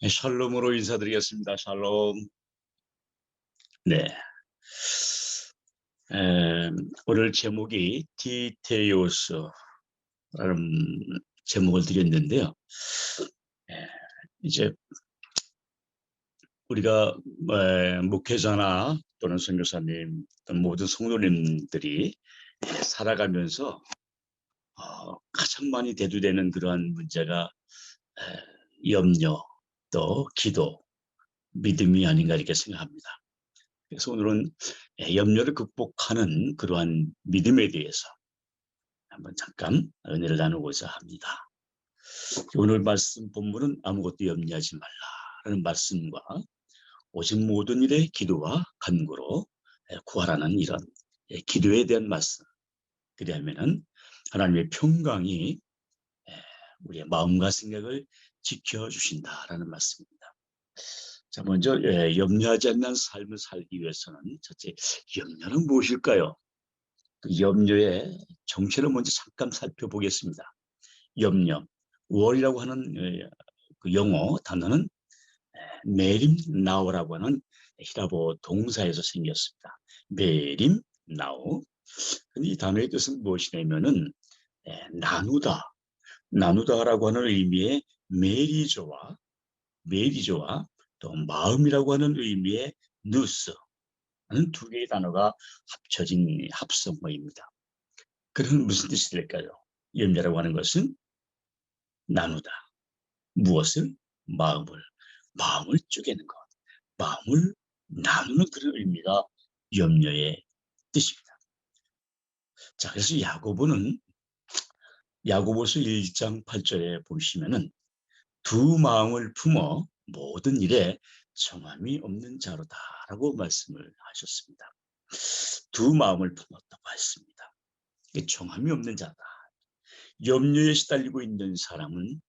네, 샬롬으로 인사드리겠습니다. 샬롬. 네. 오늘 제목이 디테요스라는 제목을 드렸는데요. 이제 우리가 목회자나 또는 선교사님 또는 모든 성도님들이 살아가면서 가장 많이 대두되는 그러한 문제가 염려, 또 기도, 믿음이 아닌가 이렇게 생각합니다. 그래서 오늘은 염려를 극복하는 그러한 믿음에 대해서 한번 잠깐 은혜를 나누고자 합니다. 오늘 말씀 본문은 아무것도 염려하지 말라라는 말씀과 오직 모든 일에 기도와 간구로 구하라는 이런 기도에 대한 말씀. 그리하면은 하나님의 평강이 우리의 마음과 생각을 지켜주신다라는 말씀입니다. 자, 먼저 염려하지 않는 삶을 살기 위해서는 첫째, 염려는 무엇일까요? 그 염려의 정체를 먼저 잠깐 살펴보겠습니다. 염려, 월이라고 하는 그 영어 단어는 메림 나우라고 하는 히라보 동사에서 생겼습니다. 메림 나우. 근데 이 단어의 뜻은 무엇이냐면은 나누다, 나누다라고 하는 의미의 메리조와 또 마음이라고 하는 의미의 누스 하는 두 개의 단어가 합쳐진 합성어입니다. 그럼 무슨 뜻이 될까요? 염려라고 하는 것은 나누다. 무엇을? 마음을 쪼개는 것. 마음을 나누는 그런 의미가 염려의 뜻입니다. 자, 그래서 야고보서 1장 8절에 보시면은 두 마음을 품어 모든 일에 정함이 없는 자로다라고 말씀을 하셨습니다. 두 마음을 품었다고 했습니다. 정함이 없는 자다. 염려에 시달리고 있는 사람은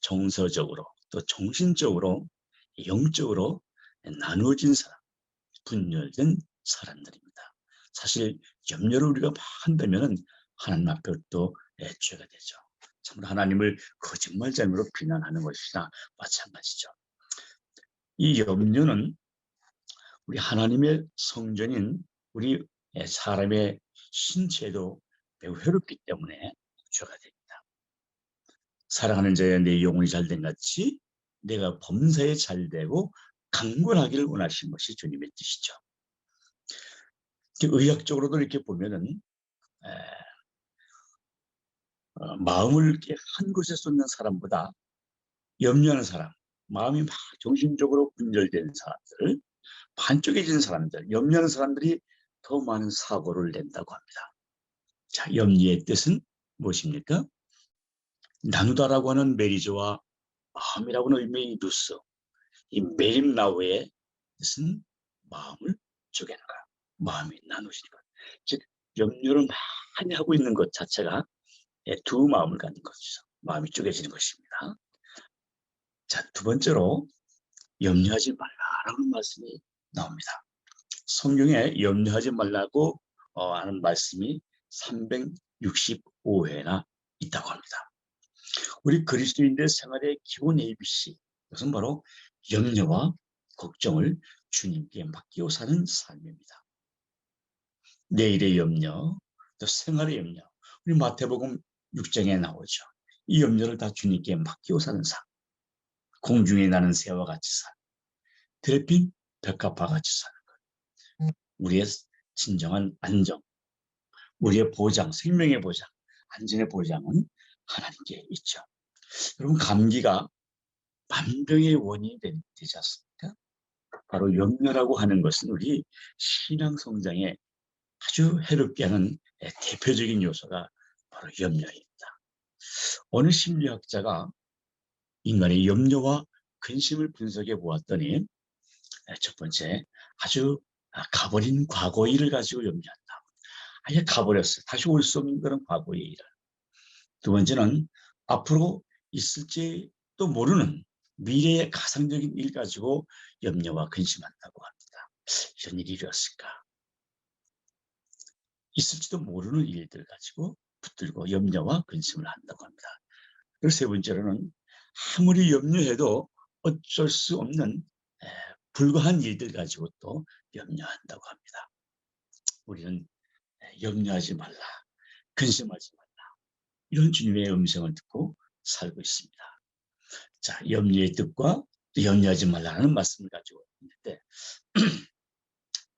정서적으로 또 정신적으로 영적으로 나누어진 사람, 분열된 사람들입니다. 사실 염려를 우리가 한다면 하나님 앞에 또 죄가 되죠. 참으로 하나님을 거짓말쟁이로 비난하는 것이나 마찬가지죠. 이 염려는 우리 하나님의 성전인 우리 사람의 신체도 매우 해롭기 때문에 죄가 됩니다. 사랑하는 자여 내 영혼이 잘된 같이 내가 범사에 잘되고 강건하기를 원하신 것이 주님의 뜻이죠. 의학적으로도 이렇게 보면은 마음을 이렇게 한 곳에 쏟는 사람보다 염려하는 사람, 마음이 막 정신적으로 분열된 사람들, 반쪽해진 사람들, 염려하는 사람들이 더 많은 사고를 낸다고 합니다. 자, 염려의 뜻은 무엇입니까? 나누다라고 하는 메리조와 마음이라고 하는 의미의 누스, 이 메림나우의 뜻은 마음을 쪼개는 것, 마음이 나누시는 것. 즉, 염려를 많이 하고 있는 것 자체가 두 마음을 갖는 것이죠. 마음이 쪼개지는 것입니다. 자, 두 번째로 염려하지 말라라는 말씀이 나옵니다. 성경에 염려하지 말라고 하는 말씀이 365회나 있다고 합니다. 우리 그리스도인들 생활의 기본 ABC, 그것은 바로 염려와 걱정을 주님께 맡기고 사는 삶입니다. 내일의 염려, 또 생활의 염려, 우리 마태복음 6장에 나오죠. 이 염려를 다 주님께 맡기고 사는 삶. 공중에 나는 새와 같이 사는, 들핀 벽화와 같이 사는 것. 우리의 진정한 안정, 우리의 보장, 생명의 보장, 안전의 보장은 하나님께 있죠. 여러분, 감기가 만병의 원인이 되지 않습니까? 바로 염려라고 하는 것은 우리 신앙 성장에 아주 해롭게 하는 대표적인 요소가 바로 염려입니다. 어느 심리학자가 인간의 염려와 근심을 분석해 보았더니 첫 번째, 아주 가버린 과거의 일을 가지고 염려한다. 아예 가버렸어요. 다시 올 수 없는 그런 과거의 일을. 두 번째는 앞으로 있을지도 모르는 미래의 가상적인 일 가지고 염려와 근심한다고 합니다. 이런 일이 이뤘을까? 있을지도 모르는 일들 가지고 붙들고 염려와 근심을 한다고 합니다. 그리고 세 번째로는 아무리 염려해도 어쩔 수 없는 불가한 일들 가지고 또 염려한다고 합니다. 우리는 염려하지 말라, 근심하지 말라, 이런 주님의 음성을 듣고 살고 있습니다. 자, 염려의 뜻과 염려하지 말라는 말씀을 가지고 있는데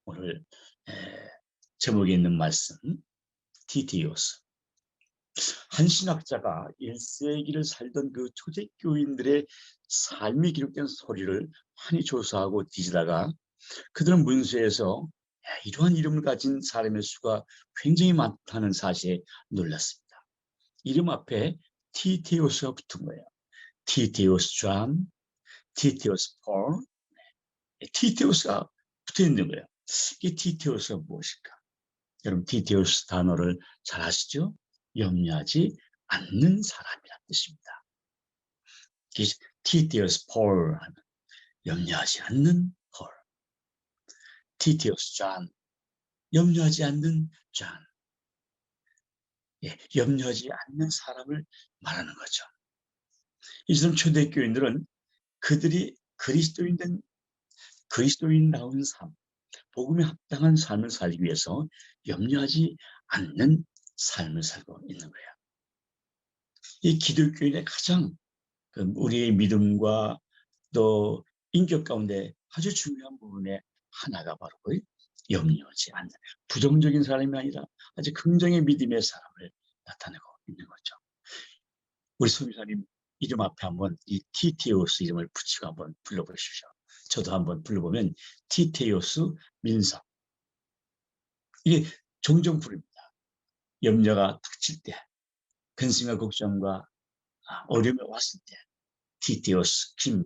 오늘 제목에 있는 말씀 티티오스, 한 신학자가 1세기를 살던 그 초대교인들의 삶이 기록된 소리를 많이 조사하고 뒤지다가 그들은 문서에서 이러한 이름을 가진 사람의 수가 굉장히 많다는 사실에 놀랐습니다. 이름 앞에 티테오스가 붙은 거예요. 티테오스 존, 티테오스 폴, 티테오스가 붙어 있는 거예요. 이 티테오스가 무엇일까? 여러분, 티테오스 단어를 잘 아시죠? 염려하지 않는 사람이란 뜻입니다. 티테오스 폴 하면 염려하지 않는 폴, 티테오스 존, 염려하지 않는 존. 염려하지 않는 사람을 말하는 거죠. 이처럼 초대교인들은 그들이 그리스도인다운 삶, 복음에 합당한 삶을 살기 위해서 염려하지 않는 삶을 살고 있는 거예요. 이 기독교인의 가장 우리의 믿음과 또 인격 가운데 아주 중요한 부분의 하나가 바로 염려하지 않는, 부정적인 사람이 아니라 아주 긍정의 믿음의 사람을 나타내고 있는 거죠. 우리 선교사님 이름 앞에 한번 이 티테오스 이름을 붙이고 한번 불러보십시오. 저도 한번 불러보면 티테오스 민석. 이게 종종 부릅니다. 염려가 닥칠 때, 근심과 걱정과 어려움이 왔을 때 티테오스 김,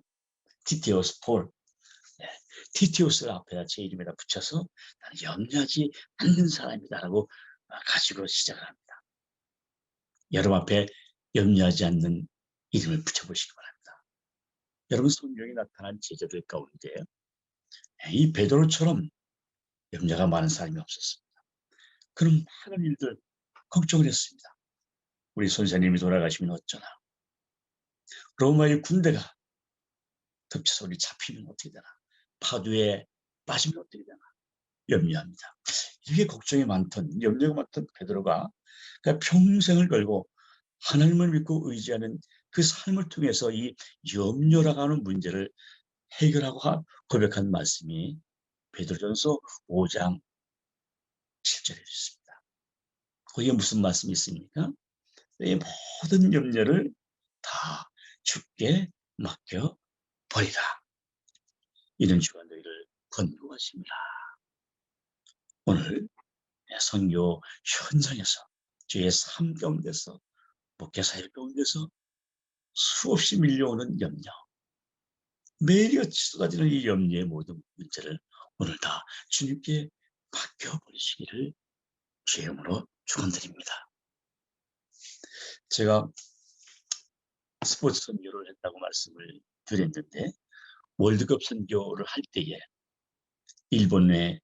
티테오스 폴, 티테오스 앞에다 제 이름에다 붙여서 나는 염려하지 않는 사람이다라고 가지고 시작을 합니다. 여러분 앞에 염려하지 않는 이름을 붙여보시기 바랍니다. 여러분 성경에 나타난 제자들 가운데 이 베드로처럼 염려가 많은 사람이 없었습니다. 그런 많은 일들 걱정을 했습니다. 우리 선생님이 돌아가시면 어쩌나, 로마의 군대가 덮쳐서 우리 잡히면 어떻게 되나, 파도에 빠지면 어떻게 되나 염려합니다. 이게 걱정이 많던, 염려가 많던 베드로가 평생을 걸고 하나님을 믿고 의지하는 그 삶을 통해서 이 염려라고 하는 문제를 해결하고 고백한 말씀이 베드로전서 5장 7절에 있습니다. 거기에 무슨 말씀이 있습니까? 이 모든 염려를 다 주께 맡겨버리라. 이런 주가 너희를 권고하십니다. 오늘 선교 현장에서 주의 삶 가운데서 목회사역 가운데서 수없이 밀려오는 염려, 매일같이 쏟아지는 이 염려의 모든 문제를 오늘 다 주님께 맡겨버리시기를 주의 이름으로 축원드립니다. 제가 스포츠 선교를 했다고 말씀을 드렸는데 월드컵 선교를 할 때에 일본에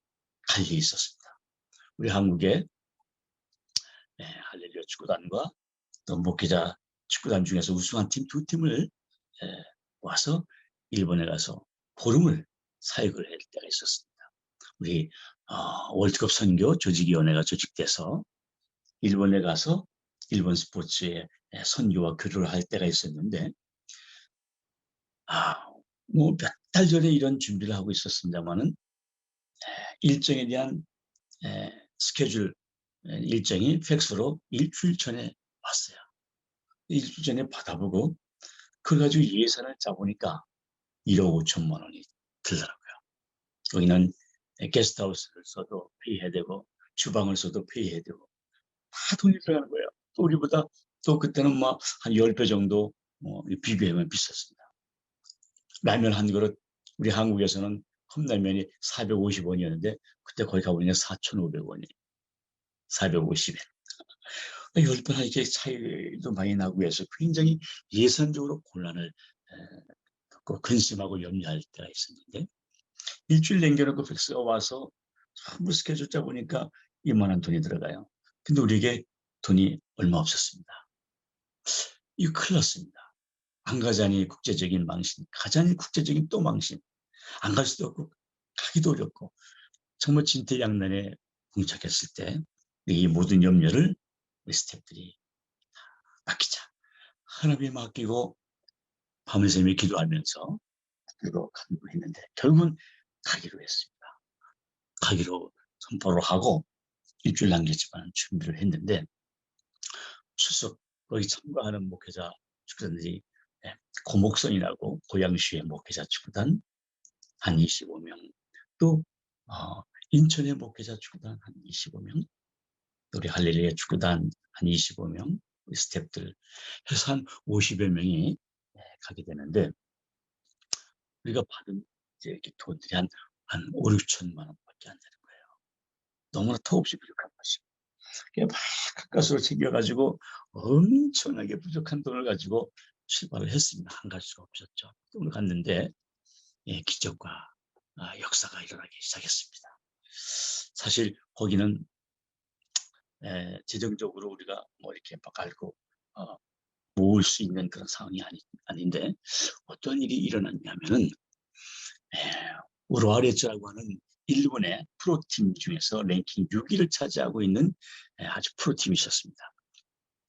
갈 일이 있었습니다. 우리 한국의 할렐루야 축구단과 또 목회자 축구단 중에서 우승한 팀 두 팀을 와서 일본에 가서 보름을 사역을 할 때가 있었습니다. 우리 월드컵 선교 조직위원회가 조직돼서 일본에 가서 일본 스포츠의 선교와 교류를 할 때가 있었는데 뭐 몇 달 전에 이런 준비를 하고 있었습니다만은 일정에 대한 스케줄 일정이 팩스로 일주일 전에 왔어요. 일주일 전에 받아보고 그걸 가지고 예산을 짜보니까 1억 5천만 원이 들더라고요. 거기는 게스트하우스를 써도 페이해야 되고 주방을 써도 페이해야 되고 다 돈이 들어가는 거예요. 또 우리보다 또 그때는 막 한 10배 정도 비교하면 비쌌습니다. 라면 한 그릇 우리 한국에서는 컵라면이 450원이었는데 그때 거기 가보니까 4,500원이 450엔. 10배 이렇게 차이도 많이 나고 해서 굉장히 예산적으로 곤란을 겪고 근심하고 염려할 때가 있었는데 일주일 남겨놓고 팩스가 와서 전부 스케줄 짜보니까 이만한 돈이 들어가요. 근데 우리에게 돈이 얼마 없었습니다. 이거 큰일 났습니다. 안가자니 국제적인 망신, 가자니 국제적인 또 망신, 안 갈 수도 없고 가기도 어렵고 정말 진퇴양난에 봉착했을 때 이 모든 염려를 우리 스태프들이 맡기자. 하나님에 맡기고 밤새며 기도하면서 가기로 했는데 결국은 가기로 했습니다. 가기로 선포를 하고 일주일 남겼지만 준비를 했는데 출석 거기 참가하는 목회자 축구단들이 고목선이라고 고양시의 목회자 축구단 한 25명, 또 인천의 목회자 축구단 한 25명, 우리 할렐루야 축구단 한 25명, 우리 스태프들 해서 한 50여 명이 가게 되는데 우리가 받은 이제 이렇게 돈들이 한 5, 6천만 원밖에 안 되는 거예요. 너무나 턱없이 부족한 것이고 막 가까스로 챙겨가지고 엄청나게 부족한 돈을 가지고 출발을 했습니다. 안 갈 수가 없었죠. 돈을 갔는데 기적과 역사가 일어나기 시작했습니다. 사실 거기는 재정적으로 우리가 뭐 이렇게 막 알고 모을 수 있는 그런 상황이 아닌데 어떤 일이 일어났냐면은 우루아레츠라고 하는 일본의 프로팀 중에서 랭킹 6위를 차지하고 있는 아주 프로팀이 있었습니다.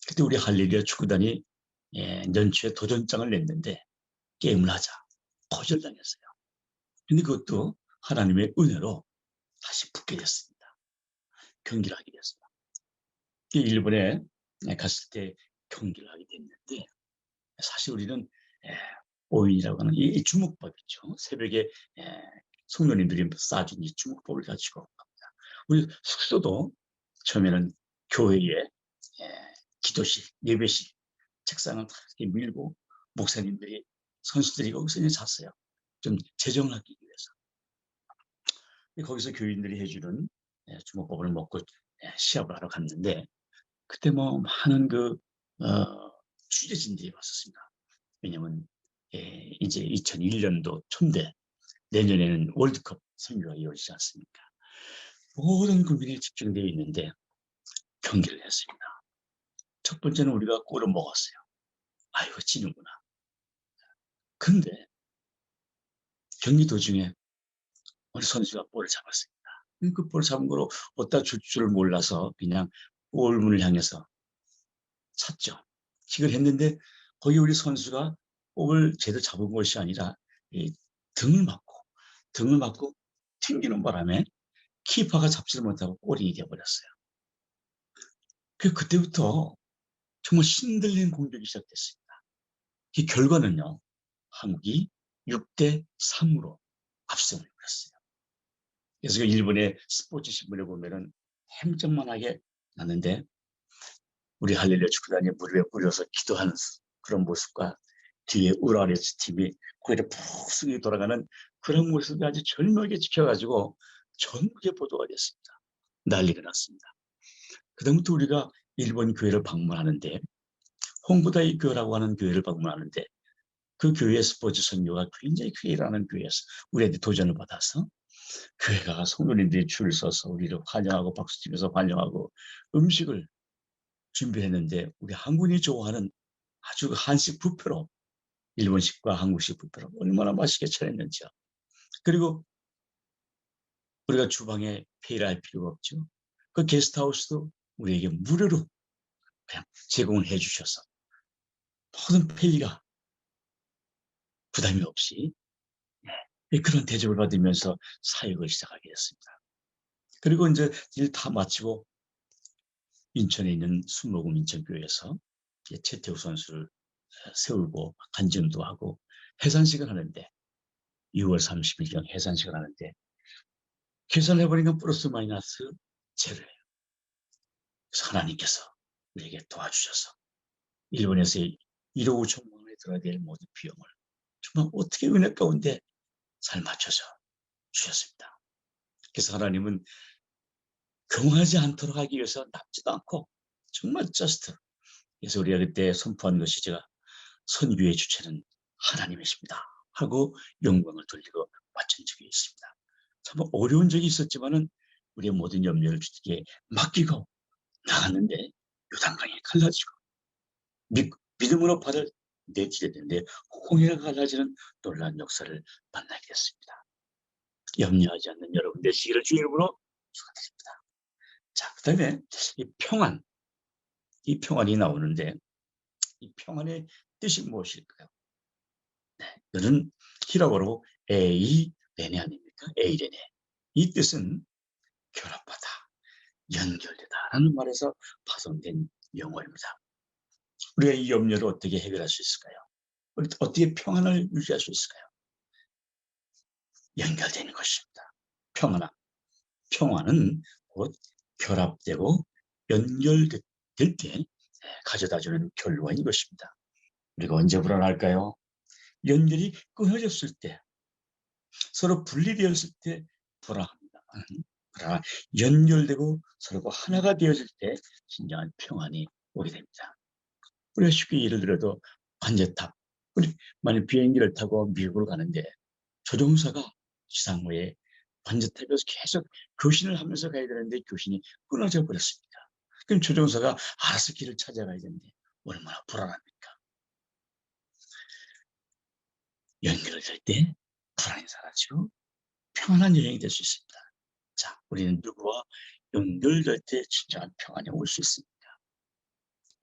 그때 우리 할렐루야 축구단이 연초에 도전장을 냈는데 게임을 하자 거절당했어요. 근데 그것도 하나님의 은혜로 다시 붙게 됐습니다. 경기를 하게 됐습니다. 일본에 갔을 때 경기를 하게 됐는데 사실 우리는 오인이라고 하는 이 주목법 있죠. 새벽에 성도님들이 싸준 이 주목법을 가지고 갑니다. 우리 숙소도 처음에는 교회의 기도실, 예배실, 책상을 다 이렇게 밀고 목사님들이 선수들이 거기서 이제 잤어요. 좀 재정을 하기 위해서. 거기서 교인들이 해주는 주먹밥을 먹고 시합을 하러 갔는데 그때 뭐 많은 취재진들이 왔었습니다. 왜냐하면 이제 2001년도 촌대 내년에는 월드컵 선교가 이어지지 않습니까? 모든 국민이 집중되어 있는데 경기를 했습니다. 첫 번째는 우리가 골을 먹었어요. 아이고 지는구나. 근데 경기 도중에 우리 선수가 볼을 잡았습니다. 그 볼 잡은 거로 어디다 줄 줄을 몰라서 그냥 골문을 향해서 찼죠. 킥을 했는데 거기 우리 선수가 볼을 제대로 잡은 것이 아니라 등을 맞고 튕기는 바람에 키퍼가 잡지를 못하고 골이 되어버렸어요. 그때부터 정말 신들린 공격이 시작됐습니다. 이 결과는요. 한국이 6대3으로 압승을 했어요. 그래서 일본의 스포츠 신문에 보면은 행정만하게 났는데 우리 할렐루야 축구단이 무릎에 꿇어서 기도하는 그런 모습과 뒤에 우라레츠 팀이 거기에 푹 숙이 돌아가는 그런 모습이 아주 절묘하게 지켜가지고 전국에 보도가 됐습니다. 난리가 났습니다. 그다음부터 우리가 일본 교회를 방문하는데 홍보다이 교회라고 하는 교회를 방문하는데 그 교회 스포츠 선교가 굉장히 크게 일어나는 교회에서 우리한테 도전을 받아서 교회가 성도님들이 줄 서서 우리를 환영하고 박수치면서 환영하고 음식을 준비했는데 우리 한국인이 좋아하는 아주 한식 뷔페로 일본식과 한국식 뷔페로 얼마나 맛있게 차렸는지요. 그리고 우리가 주방에 페이를 할 필요가 없죠. 그 게스트하우스도 우리에게 무료로 그냥 제공을 해주셔서 모든 페이가 부담이 없이 그런 대접을 받으면서 사역을 시작하게 됐습니다. 그리고 이제 일 다 마치고 인천에 있는 순복음 인천교회에서 최태우 선수를 세우고 간증도 하고 해산식을 하는데 6월 30일경 해산식을 하는데 계산해버리면 플러스 마이너스 제로예요. 그래서 하나님께서 우리에게 도와주셔서 일본에서 1억 5천만 원에 들어야 될 모든 비용을 정말 어떻게 은혜 가운데 잘 맞춰서 주셨습니다. 그래서 하나님은 경하지 않도록 하기 위해서 남지도 않고 정말 저스트. 그래서 우리가 그때 선포한 것이 제가 선교의 주체는 하나님이십니다 하고 영광을 돌리고 바친 적이 있습니다. 참 어려운 적이 있었지만은 우리의 모든 염려를 주께 맡기고 나갔는데 요단강이 갈라지고 믿음으로 받을 내치되는데 홍해가 갈라지는 놀라운 역사를 만나게 됐습니다. 염려하지 않는 여러분 되시기를 주의 이름으로 축원드립니다. 자, 그다음에 이 평안이 나오는데 이 평안의 뜻이 무엇일까요? 네, 이거는 히라보로 에이레네 아닙니까? 에이레네. 이 뜻은 결합하다, 연결되다라는 말에서 파손된 용어입니다. 우리가 이 염려를 어떻게 해결할 수 있을까요? 우리 어떻게 평안을 유지할 수 있을까요? 연결되는 것입니다. 평안은 곧 결합되고 연결될 때 가져다주는 결과인 것입니다. 우리가 언제 불안할까요? 연결이 끊어졌을 때, 서로 분리되었을 때 불안합니다. 그러나 연결되고 서로가 하나가 되어질 때 진정한 평안이 오게 됩니다. 우리가 쉽게 예를 들어도 관제탑. 우리 만약 비행기를 타고 미국으로 가는데 조종사가 지상호에 관제탑에서 계속 교신을 하면서 가야 되는데 교신이 끊어져 버렸습니다. 그럼 조종사가 알아서 길을 찾아가야 되는데 얼마나 불안합니까? 연결될 때 불안이 사라지고 평안한 여행이 될 수 있습니다. 자, 우리는 누구와 연결될 때 진정한 평안이 올 수 있습니다.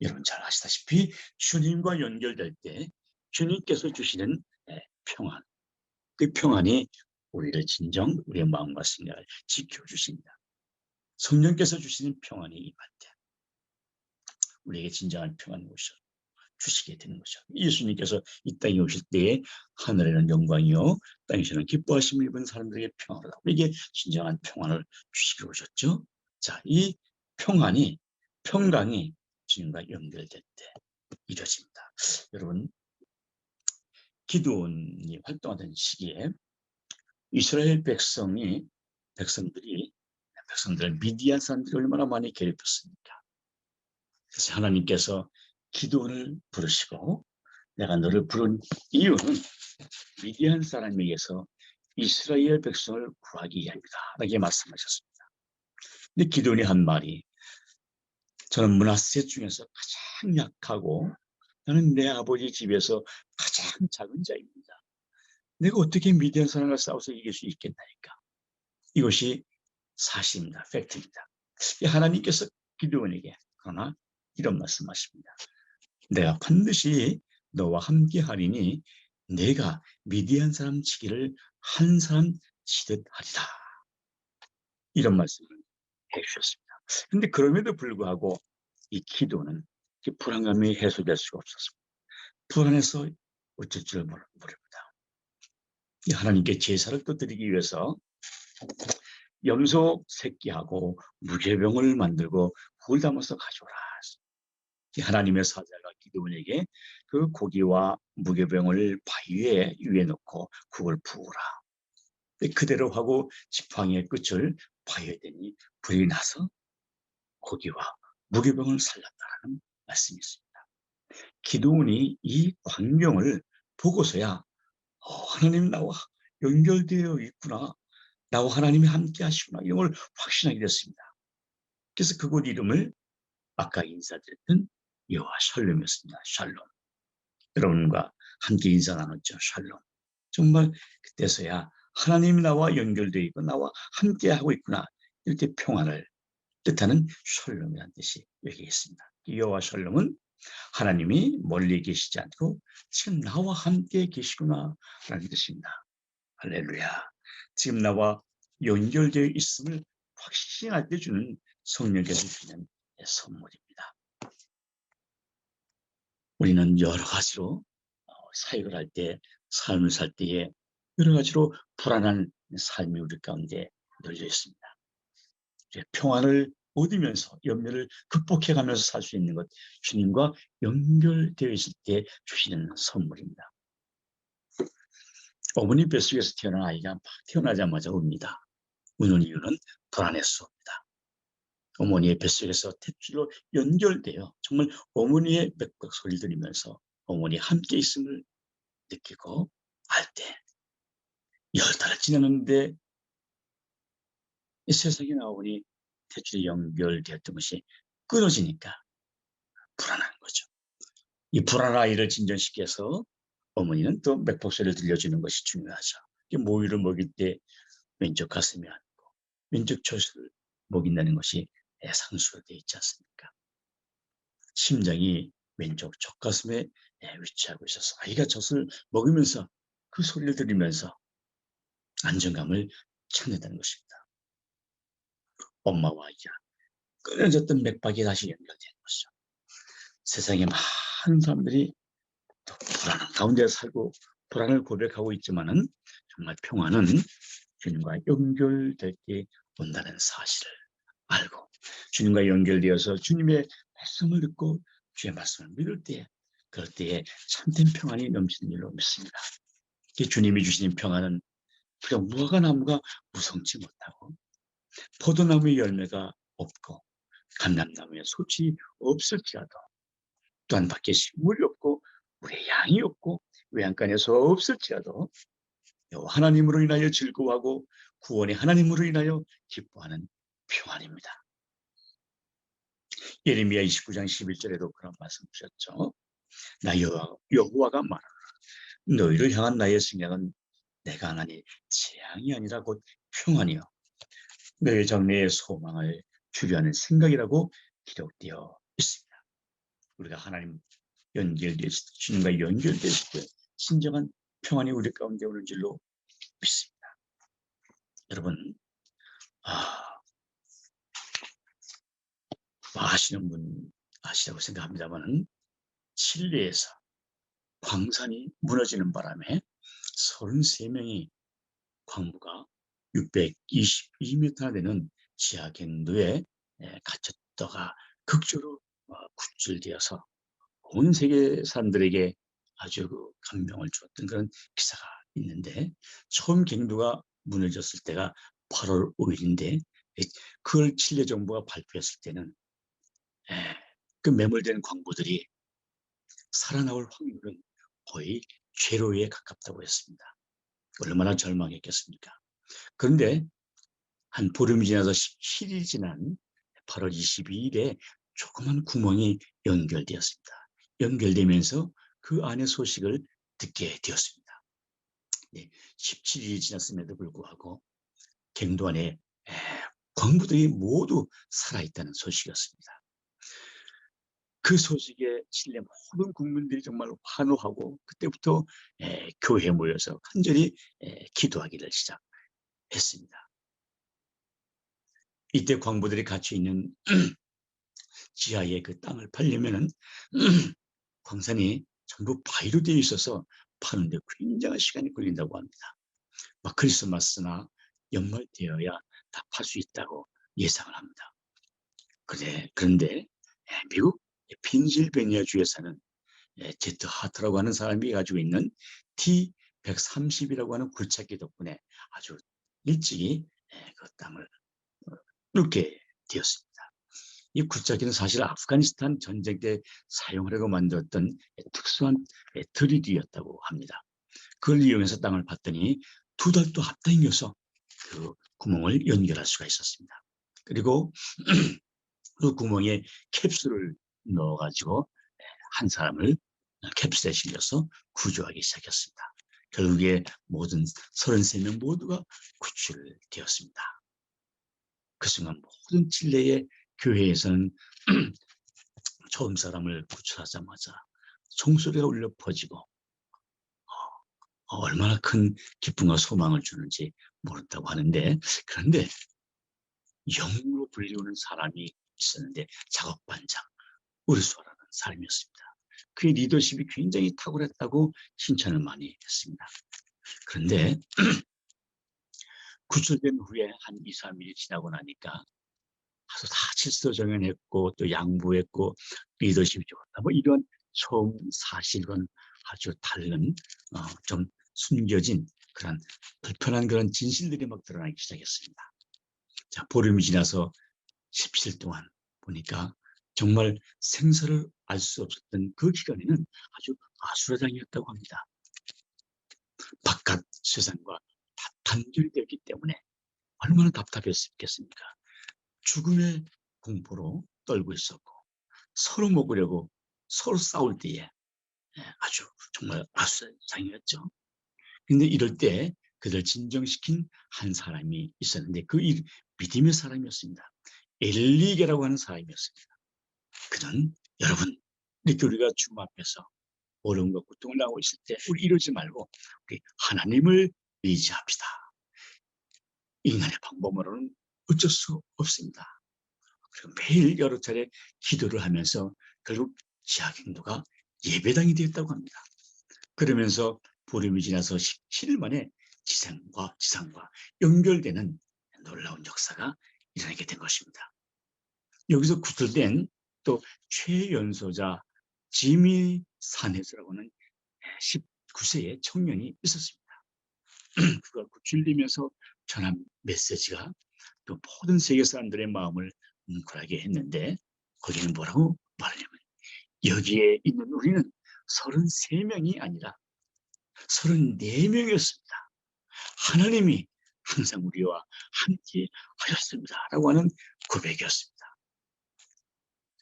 여러분 잘 아시다시피 주님과 연결될 때 주님께서 주시는 평안, 그 평안이 우리를 진정 우리의 마음과 생각을 지켜주십니다. 성령께서 주시는 평안이 임할 때 우리에게 진정한 평안을 주시게 되는 거죠. 예수님께서 이 땅에 오실 때에 하늘에는 영광이요 땅에서는 기뻐하심을 입은 사람들에게 평안하다. 우리에게 진정한 평안을 주시기로 오셨죠. 자, 이 평강이 주님과 연결될 때 이루어집니다. 여러분, 기드온이 활동하던 시기에 이스라엘 백성들을 미디안 사람들이 얼마나 많이 괴롭혔습니까? 그래서 하나님께서 기드온을 부르시고 내가 너를 부른 이유는 미디안 사람에게서 이스라엘 백성을 구하기 위함이다. 라고 말씀하셨습니다. 근데 기드온이 한 말이 저는 므낫세 중에서 가장 약하고 나는 내 아버지 집에서 가장 작은 자입니다. 내가 어떻게 미디안 사람과 싸워서 이길 수 있겠나니까. 이것이 사실입니다. 팩트입니다. 하나님께서 기드온에게 그러나 이런 말씀하십니다. 내가 반드시 너와 함께 하리니 내가 미디안 사람 치기를 한 사람 치듯 하리라. 이런 말씀을 해주셨습니다. 그런데 그럼에도 불구하고 이 기도는 불안감이 해소될 수가 없었습니다. 불안해서 어쩔 줄 모릅니다. 하나님께 제사를 또 드리기 위해서 염소 새끼하고 무교병을 만들고 그걸 담아서 가져오라. 하나님의 사자가 기드온에게 그 고기와 무교병을 바위 위에 놓고 그걸 부으라. 그대로 하고 지팡이의 끝을 바위에 대니 불이 나서 고기와 무교병을 살렸다는 말씀이 있습니다. 기드온이 이 광경을 보고서야 하나님 나와 연결되어 있구나. 나와 하나님이 함께 하시구나. 이걸 확신하게 됐습니다. 그래서 그곳 이름을 아까 인사드렸던 여호와 샬롬이었습니다. 샬롬. 여러분과 함께 인사 나눴죠. 샬롬. 정말 그때서야 하나님이 나와 연결되어 있고 나와 함께 하고 있구나. 이렇게 평안을 뜻하는 샬롬이라는 뜻이 여기 있습니다. 여호와 샬롬은 하나님이 멀리 계시지 않고 지금 나와 함께 계시구나 라는 뜻입니다. 할렐루야. 지금 나와 연결되어 있음을 확신할 때 주는 성령께서 주는 선물입니다. 우리는 여러 가지로 사역을 할 때, 삶을 살 때에 여러 가지로 불안한 삶이 우리 가운데 널려 있습니다. 평안을 얻으면서 염려를 극복해가면서 살 수 있는 것, 주님과 연결되어 있을 때 주시는 선물입니다. 어머니 뱃속에서 태어난 아이가 태어나자마자 웁니다. 우는 이유는 불안해서입니다. 어머니의 뱃속에서 탯줄로 연결되어 정말 어머니의 맥박 소리를 들으면서 어머니 함께 있음을 느끼고 알 때 10달을 지났는데 이 세상에 나오니 탯줄이 연결되었던 것이 끊어지니까 불안한 거죠. 이 불안 아이를 진전시켜서 어머니는 또 맥박수를 들려주는 것이 중요하죠. 모유를 먹일 때 왼쪽 가슴에 안고 왼쪽 젖을 먹인다는 것이 상수로 되어 있지 않습니까? 심장이 왼쪽 젖가슴에 위치하고 있어서 아이가 젖을 먹으면서 그 소리를 들으면서 안정감을 찾는다는 것입니다. 엄마와 아이가 끊어졌던 맥박이 다시 연결되는 것이죠. 세상에 많은 사람들이 또 불안한 가운데 살고 불안을 고백하고 있지만은 정말 평화는 주님과 연결될 때 온다는 사실을 알고 주님과 연결되어서 주님의 말씀을 듣고 주의 말씀을 믿을 때 그럴 때에 참된 평안이 넘치는 일로 믿습니다. 주님이 주시는 평안은 그냥 무화과나무가 무성치 못하고 포도나무의 열매가 없고 감람나무에 솥이 없을지라도 또한 밖에 식물이 없고 우리의 양이 없고 외양간에 소 없을지라도 하나님으로 인하여 즐거워하고 구원의 하나님으로 인하여 기뻐하는 평안입니다. 예레미야 29장 11절에도 그런 말씀 주셨죠. 나 여호와가 말하노라. 너희를 향한 나의 생각은 내가 하나니 재앙이 아니라 곧 평안이요 너희 장래의 소망을 주려는 생각이라고 기록되어 있습니다. 우리가 하나님 주님과 연결됐을 때 진정한 평안이 우리 가운데 오는 줄로 믿습니다. 여러분, 아시는 분 아시라고 생각합니다만 칠레에서 광산이 무너지는 바람에 33명이 광부가 622m나 되는 지하 갱도에 갇혔다가 극적으로 구출되어서 온 세계 사람들에게 아주 감명을 주었던 그런 기사가 있는데 처음 갱도가 무너졌을 때가 8월 5일인데 그걸 칠레 정부가 발표했을 때는 그 매몰된 광부들이 살아나올 확률은 거의 제로에 가깝다고 했습니다. 얼마나 절망했겠습니까? 그런데 한 보름이 지나서 17일이 지난 8월 22일에 조그만 구멍이 연결되었습니다. 연결되면서 그 안의 소식을 듣게 되었습니다. 17일이 지났음에도 불구하고 갱도 안에 광부들이 모두 살아있다는 소식이었습니다. 그 소식에 칠레 모든 국민들이 정말 환호하고 그때부터 교회에 모여서 간절히 기도하기를 시작했습니다. 이때 광부들이 갇혀 있는 지하에 그 땅을 팔려면은 광산이 전부 바위로 되어 있어서 파는데 굉장한 시간이 걸린다고 합니다. 막 크리스마스나 연말 되어야 다 팔 수 있다고 예상을 합니다. 그런데 미국 펜실베니아 주에 사는 제트 하트라고 하는 사람이 가지고 있는 T130이라고 하는 굴착기 덕분에 아주 일찍이 그 땅을 뚫게 되었습니다. 이 굴착기는 사실 아프가니스탄 전쟁 때 사용하려고 만들었던 특수한 드릴이었다고 합니다. 그걸 이용해서 땅을 팠더니 2달 앞당겨서 그 구멍을 연결할 수가 있었습니다. 그리고 그 구멍에 캡슐을 넣어가지고 한 사람을 캡슐에 실려서 구조하기 시작했습니다. 결국에 모든 33명 모두가 구출되었습니다. 그 순간 모든 칠레의 교회에서는 처음 사람을 구출하자마자 총소리가 울려 퍼지고 얼마나 큰 기쁨과 소망을 주는지 모른다고 하는데 그런데 영으로 불리우는 사람이 있었는데 작업반장 우르수아라는 사람이었습니다. 그의 리더십이 굉장히 탁월했다고 칭찬을 많이 했습니다. 그런데 구출된 후에 한 2, 3일이 지나고 나니까 아주 다 질서정연했고 또 양보했고 리더십이 좋았다. 뭐 이런 처음 사실과는 아주 다른 좀 숨겨진 그런 불편한 그런 진실들이 막 드러나기 시작했습니다. 자, 보름이 지나서 17일 동안 보니까 정말 생사를 알 수 없었던 그 기간에는 아주 아수라장이었다고 합니다. 바깥 세상과 단절되었기 때문에 얼마나 답답했겠습니까? 죽음의 공포로 떨고 있었고 서로 먹으려고 서로 싸울 때에 아주 정말 아수장이었죠. 근데 이럴 때 그들 진정시킨 한 사람이 있었는데 그 믿음의 사람이었습니다. 엘리게라고 하는 사람이었습니다. 그는 여러분 이렇게 우리가 주님 앞에서 어려움과 고통을 당하고 있을 때 우리 이러지 말고 우리 하나님을 의지합시다. 인간의 방법으로는 어쩔 수 없습니다. 그리고 매일 여러 차례 기도를 하면서 결국 지하경도가 예배당이 되었다고 합니다. 그러면서 보름이 지나서 17일 만에 지상과 연결되는 놀라운 역사가 일어나게 된 것입니다. 여기서 구출된 또 최연소자 지미 사네스라고 하는 19세의 청년이 있었습니다. 그가 구출되면서 전한 메시지가 또 모든 세계 사람들의 마음을 뭉클하게 했는데 거기는 뭐라고 말하냐면 여기에 있는 우리는 33명이 아니라 34명이었습니다. 하나님이 항상 우리와 함께 하셨습니다. 라고 하는 고백이었습니다.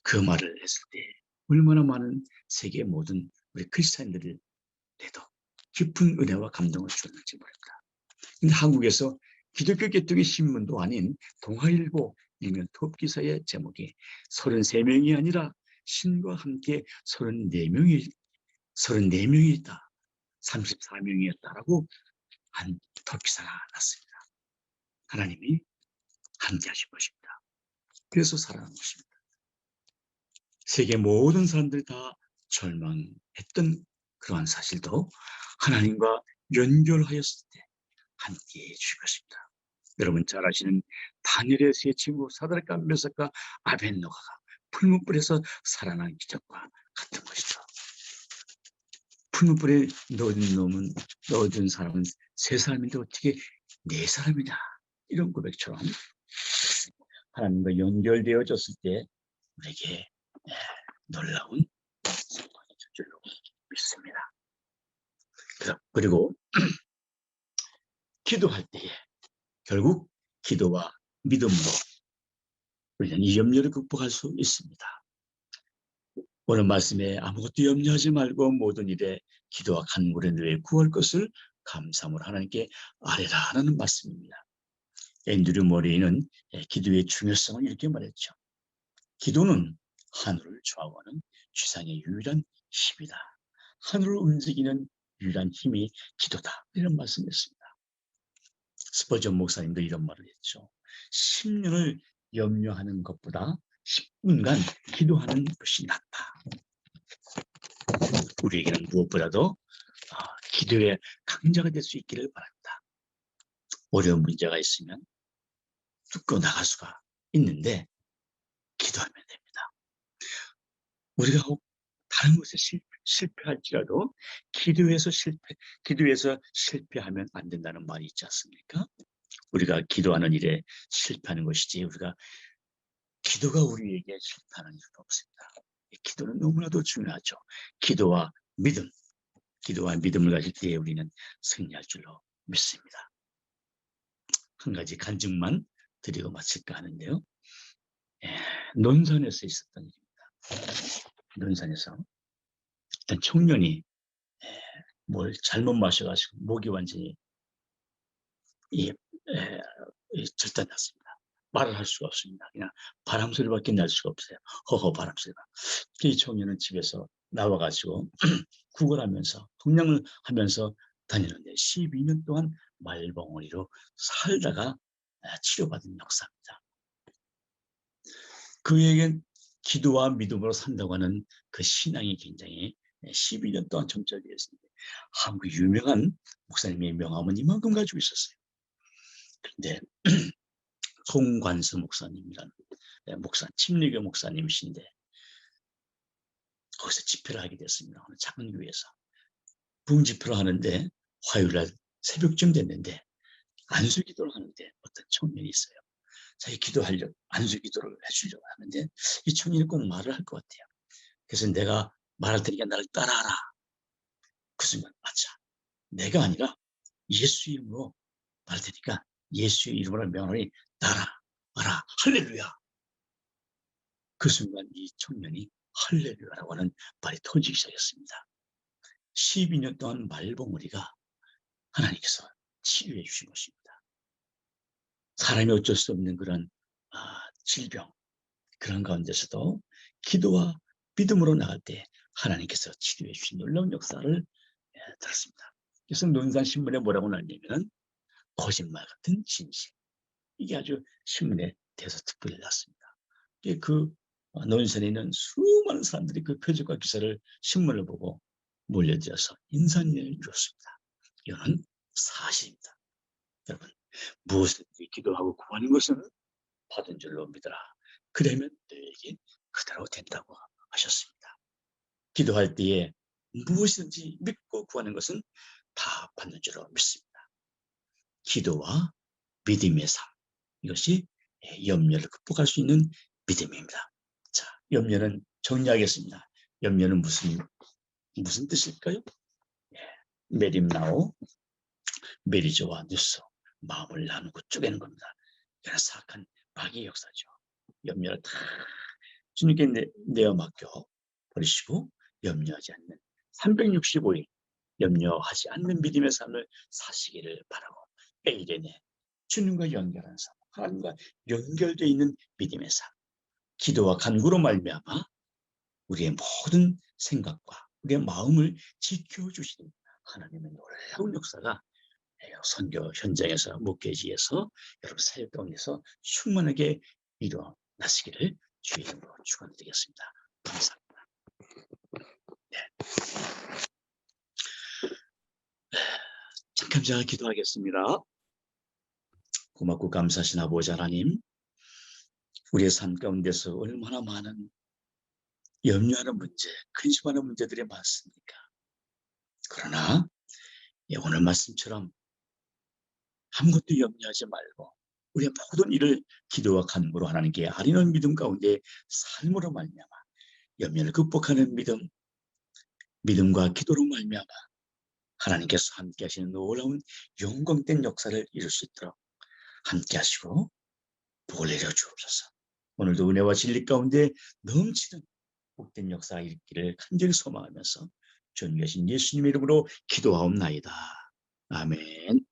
그 말을 했을 때 얼마나 많은 세계 모든 우리 크리스찬들에도 깊은 은혜와 감동을 주었는지 모릅니다. 근데 한국에서 기독교 계통의 신문도 아닌 동아일보 일면 톱기사의 제목이 33명이 아니라 신과 함께 34명이 있다. 34명이었다라고 한 톱기사가 났습니다. 하나님이 함께 하신 것입니다. 그래서 살아난 것입니다. 세계 모든 사람들이 다 절망했던 그러한 사실도 하나님과 연결하였을 때 함께해 주실 것입니다. 여러분 잘 아시는 다니엘의 세 친구 사드락과 메삭과 아벳노가가 풀무불에서 살아난 기적과 같은 것이죠. 풀무불에 넣어준 사람은 세 사람인데 어떻게 네 사람이냐 이런 고백처럼 하나님과 연결되어졌을 때 우리에게 놀라운 성공이 줄 줄로 믿습니다. 그리고 기도할 때에 결국 기도와 믿음으로 우리는 이 염려를 극복할 수 있습니다. 오늘 말씀에 아무것도 염려하지 말고 모든 일에 기도와 간구를 내 구할 것을 감사함으로 하나님께 아뢰라라는 말씀입니다. 앤드류 모레이는 기도의 중요성을 이렇게 말했죠. 기도는 하늘을 좌우하는 지상의 유일한 힘이다. 하늘을 움직이는 유일한 힘이 기도다. 이런 말씀이었습니다. 스퍼전 목사님도 이런 말을 했죠. 10년을 염려하는 것보다 10분간 기도하는 것이 낫다. 우리에게는 무엇보다도 기도의 강자가 될 수 있기를 바랍니다. 어려운 문제가 있으면 뚫고 나갈 수가 있는데 기도하면 됩니다. 우리가 다른 것에 실패할지라도 기도에서 실패하면 안 된다는 말이 있지 않습니까? 우리가 기도하는 일에 실패하는 것이지 우리가 기도가 우리에게 실패하는 일은 없습니다. 기도는 너무나도 중요하죠. 기도와 믿음을 가질 때에 우리는 승리할 줄로 믿습니다. 한 가지 간증만 드리고 마칠까 하는데요. 논산에서 있었던 일입니다. 논산에서 어떤 청년이 뭘 잘못 마셔가지고 목이 완전히 절단났습니다. 말을 할 수가 없습니다. 그냥 바람 소리밖에 날 수가 없어요. 허허 바람 소리가. 이 청년은 집에서 나와가지고 구걸하면서 동냥을 하면서 다니는데 12년 동안 말벙어리로 살다가 치료받은 역사입니다. 그에겐 기도와 믿음으로 산다고 하는 그 신앙이 굉장히 12년 동안 정착되었습니다. 한국 유명한 목사님의 명함은 이만큼 가지고 있었어요. 그런데 송관수 목사님이라는 침례교 목사님이신데 거기서 집회를 하게 됐습니다. 어느 작은 교회에서 부흥집회를 하는데 화요일날 새벽쯤 됐는데 안수기도를 하는데 어떤 청년이 있어요. 자기 기도하려고 안수기도를 해주려고 하는데 이 청년이 꼭 말을 할 것 같아요. 그래서 내가 말할 테니까 나를 따라하라. 그 순간 맞아. 내가 아니라 예수 이름으로 말할 테니까 예수의 이름으로 명하니 따라하라. 할렐루야. 그 순간 이 청년이 할렐루야라고 하는 말이 터지기 시작했습니다. 12년 동안 말봉우리가 하나님께서 치유해 주신 것입니다. 사람이 어쩔 수 없는 그런 질병, 그런 가운데서도 기도와 믿음으로 나갈 때 하나님께서 치료해 주신 놀라운 역사를 들었습니다. 그래서 논산신문에 뭐라고 나왔냐면 거짓말 같은 진실. 이게 아주 신문에 대서특필을 났습니다. 그 논산에 있는 수많은 사람들이 그 표적과 기사를 신문을 보고 몰려들어서 인산인해를 주었습니다. 이거는 사실입니다. 여러분, 무엇을 기도하고 구하는 것은 받은 줄로 믿어라. 그러면 너에게 그대로 된다고 하셨습니다. 기도할 때에 무엇이든지 믿고 구하는 것은 다 받는 줄로 믿습니다. 기도와 믿음의 삶, 이것이 염려를 극복할 수 있는 믿음입니다. 자, 염려는 정리하겠습니다. 염려는 무슨 뜻일까요? 메림나오, 메리조와 뉴스, 마음을 나누고 쪼개는 겁니다. 이건 사악한 마귀의 역사죠. 염려를 다 주님께 내어 맡겨 버리시고 염려하지 않는 365일 염려하지 않는 믿음의 삶을 사시기를 바라고, 매일의 주님과 연결하는 삶, 하나님과 연결되어 있는 믿음의 삶, 기도와 간구로 말미암아 우리의 모든 생각과 우리의 마음을 지켜주시는 하나님의 놀라운 역사가 선교 현장에서, 목회지에서, 여러분 사역 가운데서 충만하게 일어나시기를 주의 이름으로 축원드리겠습니다. 감사합니다. 네. 잠깐 제가 기도하겠습니다. 고맙고 감사하신 아버지 하나님, 우리의 삶 가운데서 얼마나 많은 염려하는 문제, 근심하는 문제들이 많습니까? 그러나 오늘 말씀처럼 아무것도 염려하지 말고 우리의 모든 일을 기도와 간구로 하나님께 아뢰는 믿음 가운데 삶으로 말미암아 염려를 극복하는 믿음과 기도로 말미암아 하나님께서 함께 하시는 놀라운 영광된 역사를 이룰 수 있도록 함께 하시고 복을 내려 주옵소서. 오늘도 은혜와 진리 가운데 넘치는 복된 역사가 있기를 간절히 소망하면서 존귀하신 예수님의 이름으로 기도하옵나이다. 아멘.